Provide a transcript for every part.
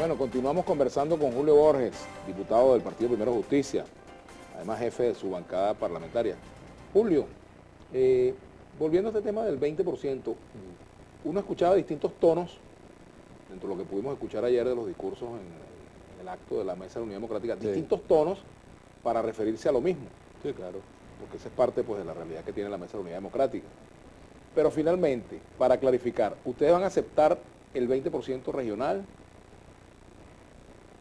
Bueno, continuamos conversando con Julio Borges, diputado del Partido Primero Justicia, además jefe de su bancada parlamentaria. Julio, volviendo a este tema del 20%, uno escuchaba distintos tonos, dentro de lo que pudimos escuchar ayer de los discursos en el acto de la Mesa de la Unidad Democrática, Sí. distintos tonos para referirse a lo mismo, Sí, claro. porque esa es parte pues, de la realidad que tiene la Mesa de la Unidad Democrática. Pero finalmente, para clarificar, ¿ustedes van a aceptar el 20% regional?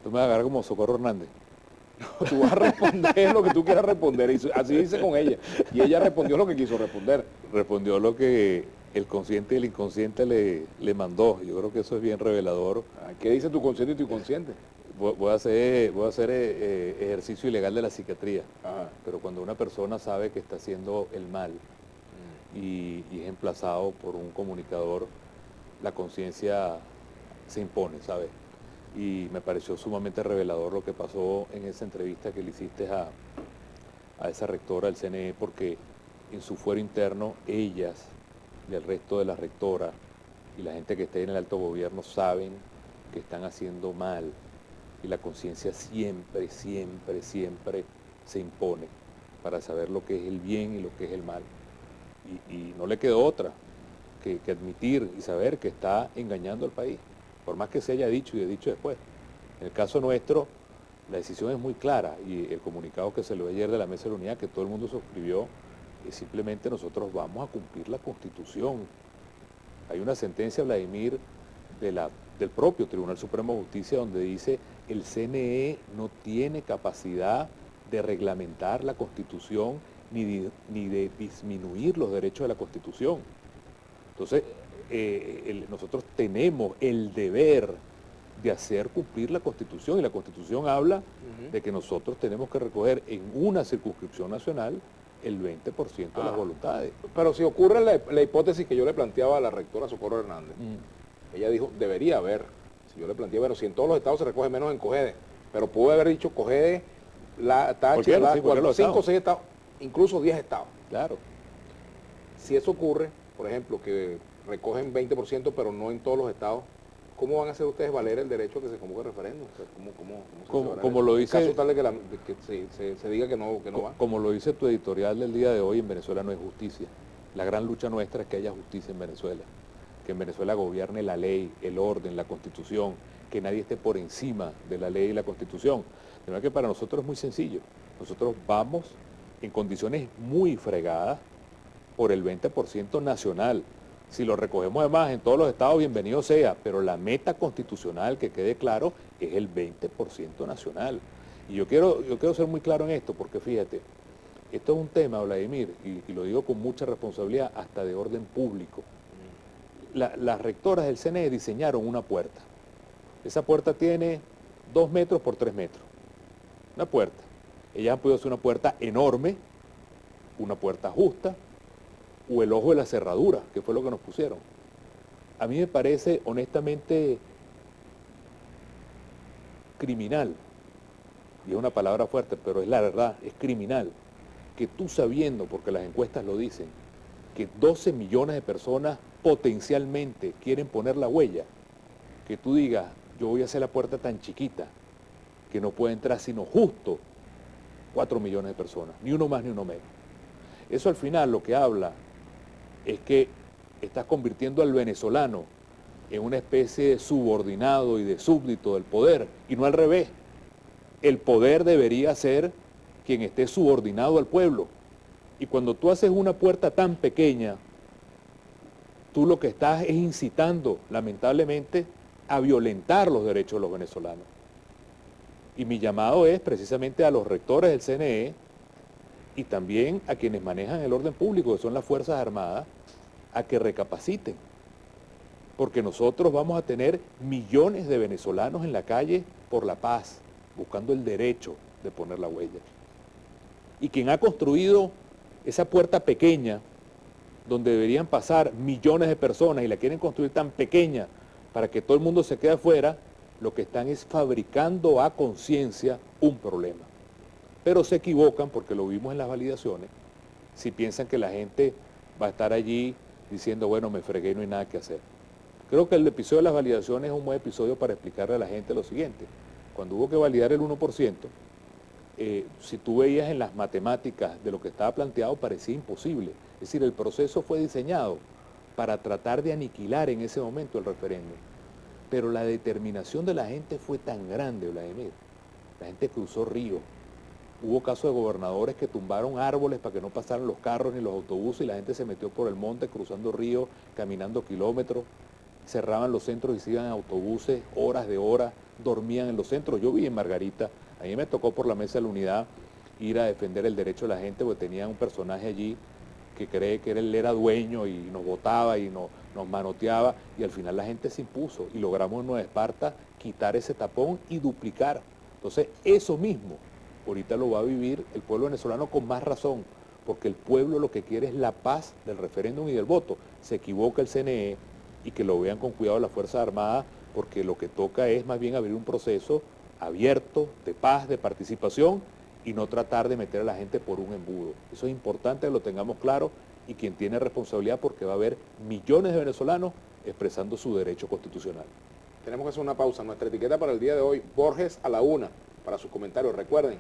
Tú me vas a agarrar como Socorro Hernández. Tú vas a responder lo que tú quieras responder, y así dice con ella. Y ella respondió lo que quiso responder. Respondió lo que el consciente y el inconsciente le mandó. Yo creo que eso es bien revelador. ¿Qué dice tu consciente y tu inconsciente? Voy a hacer ejercicio ilegal de la psiquiatría. Ajá. Pero cuando una persona sabe que está haciendo el mal y es emplazado por un comunicador, la conciencia se impone, ¿sabes? Y me pareció sumamente revelador lo que pasó en esa entrevista que le hiciste a esa rectora del CNE, porque en su fuero interno, ellas y el resto de la rectora y la gente que está en el alto gobierno saben que están haciendo mal, y la conciencia siempre, siempre, siempre se impone para saber lo que es el bien y lo que es el mal. Y no le quedó otra que admitir y saber que está engañando al país, por más que se haya dicho y he dicho después. En el caso nuestro, la decisión es muy clara, y el comunicado que se le dio ayer de la Mesa de la Unidad, que todo el mundo suscribió, es simplemente nosotros vamos a cumplir la Constitución. Hay una sentencia, Vladimir, del propio Tribunal Supremo de Justicia, donde dice el CNE no tiene capacidad de reglamentar la Constitución ni de disminuir los derechos de la Constitución. Entonces, nosotros tenemos el deber de hacer cumplir la Constitución, y la Constitución habla de que nosotros tenemos que recoger en una circunscripción nacional el 20% de las voluntades. Pero si ocurre la hipótesis que yo le planteaba a la rectora Socorro Hernández, ella dijo, debería haber. Si yo le planteé, bueno, si en todos los estados se recoge menos en Cogede, pero pudo haber dicho Cogede, la Táchira, ¿Por qué? ¿Por qué los 5 o estados? 6 estados, incluso 10 estados. Claro. Si eso ocurre, por ejemplo, que recogen 20%, pero no en todos los estados, ¿cómo van a hacer ustedes valer el derecho a que se convoque referéndum? O sea, Como lo dice, en caso tal de que se diga que no va. como lo dice tu editorial del día de hoy, en Venezuela no hay justicia. La gran lucha nuestra es que haya justicia en Venezuela, que en Venezuela gobierne la ley, el orden, la Constitución, que nadie esté por encima de la ley y la Constitución. De verdad que para nosotros es muy sencillo. Nosotros vamos en condiciones muy fregadas por el 20% nacional. Si lo recogemos además en todos los estados, bienvenido sea, pero la meta constitucional, que quede claro, es el 20% nacional. Y yo quiero ser muy claro en esto, porque fíjate, esto es un tema, Vladimir, y lo digo con mucha responsabilidad, hasta de orden público. Las rectoras del CNE diseñaron una puerta. Esa puerta tiene 2 metros por 3 metros. Una puerta. Ellas han podido hacer una puerta enorme, una puerta justa, o el ojo de la cerradura, que fue lo que nos pusieron. A mí me parece honestamente criminal, y es una palabra fuerte, pero es la verdad, es criminal, que tú sabiendo, porque las encuestas lo dicen, que 12 millones de personas potencialmente quieren poner la huella, que tú digas, yo voy a hacer la puerta tan chiquita, que no puede entrar sino justo 4 millones de personas, ni uno más ni uno menos. Eso al final lo que habla es que estás convirtiendo al venezolano en una especie de subordinado y de súbdito del poder, y no al revés. El poder debería ser quien esté subordinado al pueblo. Y cuando tú haces una puerta tan pequeña, tú lo que estás es incitando, lamentablemente, a violentar los derechos de los venezolanos. Y mi llamado es precisamente a los rectores del CNE y también a quienes manejan el orden público, que son las Fuerzas Armadas, a que recapaciten. Porque nosotros vamos a tener millones de venezolanos en la calle por la paz, buscando el derecho de poner la huella. Y quien ha construido esa puerta pequeña, donde deberían pasar millones de personas, y la quieren construir tan pequeña para que todo el mundo se quede afuera, lo que están es fabricando a conciencia un problema. Pero se equivocan, porque lo vimos en las validaciones, si piensan que la gente va a estar allí diciendo, bueno, me fregué, no hay nada que hacer. Creo que el episodio de las validaciones es un buen episodio para explicarle a la gente lo siguiente. Cuando hubo que validar el 1%, si tú veías en las matemáticas de lo que estaba planteado, parecía imposible. Es decir, el proceso fue diseñado para tratar de aniquilar en ese momento el referéndum. Pero la determinación de la gente fue tan grande, Vladimir. La gente cruzó ríos. Hubo casos de gobernadores que tumbaron árboles para que no pasaran los carros ni los autobuses y la gente se metió por el monte cruzando ríos, caminando kilómetros. Cerraban los centros y se iban en autobuses horas de horas, dormían en los centros. Yo vi en Margarita, a mí me tocó por la Mesa de la Unidad ir a defender el derecho de la gente porque tenía un personaje allí que cree que él era dueño y nos votaba y nos manoteaba y al final la gente se impuso y logramos en Nueva Esparta quitar ese tapón y duplicar. Entonces eso mismo ahorita lo va a vivir el pueblo venezolano con más razón, porque el pueblo lo que quiere es la paz del referéndum y del voto. Se equivoca el CNE y que lo vean con cuidado las Fuerzas Armadas, porque lo que toca es más bien abrir un proceso abierto, de paz, de participación, y no tratar de meter a la gente por un embudo. Eso es importante que lo tengamos claro y quien tiene responsabilidad porque va a haber millones de venezolanos expresando su derecho constitucional. Tenemos que hacer una pausa. Nuestra etiqueta para el día de hoy, Borges a la 1, para sus comentarios. Recuerden,